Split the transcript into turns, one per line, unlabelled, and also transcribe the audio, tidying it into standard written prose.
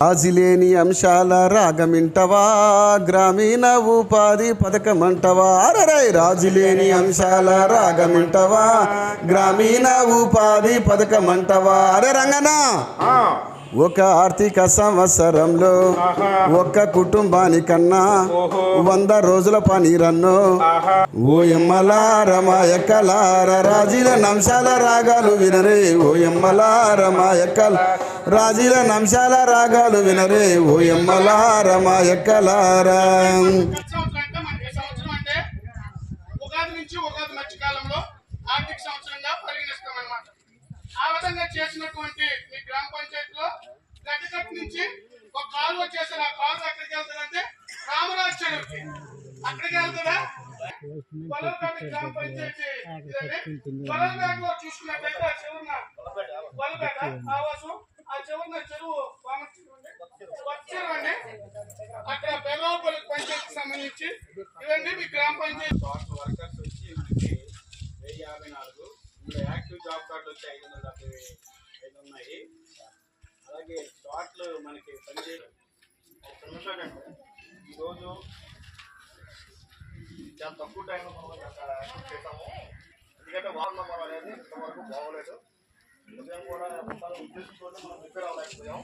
రాజిలేని అంశాల రాగమింటవా, గ్రామీణ ఉపాధి పథకమంటవా. అరరై రాజులేని అంశాల రాగమింటవా, గ్రామీణ ఉపాధి పథకమంటవా. అరే రంగనా, ఒక ఆర్థిక సంవత్సరంలో ఒక్క కుటుంబానికన్నా 100 రోజుల పని రన్ను. ఓ ఎమ్మలారమాయక్కలార రాజీల నంశాల రాగాలు వినరే, ఓ ఎమ్మలారమాయక్కల రాజీల నంశాల రాగాలు వినరే, ఓ ఎమ్మలారమాయక్కలారా.
ఆర్థిక సంవత్సరంగా పరిగణిస్తామన్నమాట. ఆ విధంగా చేసినటువంటి మీ గ్రామ పంచాయతీలో గడ్డకట్టు నుంచి ఒక కాలువ చేశారు. ఆ కాలువ ఎక్కడికి వెళ్తుందంటే రామరాజు చెరువుకి. అక్కడికి వెళ్తుందా? పొలంపేట గ్రామ పంచాయతీ పొలంపేటలో చూసుకున్నట్లయితే ఆ చివరిన పొలంపేట ఆవాసం, ఆ చివరిన చెరువు వచ్చారండి. అక్కడ బెల్లవపల్లి పంచాయతీకి సంబంధించి ఇవన్నీ మీ గ్రామ పంచాయతీ వర్కర్స్ వచ్చి మనకి 1054, యాక్టివ్ జాబ్ కార్డు వచ్చి 575 ఉన్నాయి. అలాగే స్లాట్లు మనకి పనిచేయడం ఈరోజు చాలా తక్కువ టైంలో మనం చేసాము. ఎందుకంటే వాతావరణం అనేది ఇంతవరకు బాగోలేదు. ఉదయం కూడా ఉద్దేశంతో మనం ప్రిపేర్ అవ్వలేకపోయాం.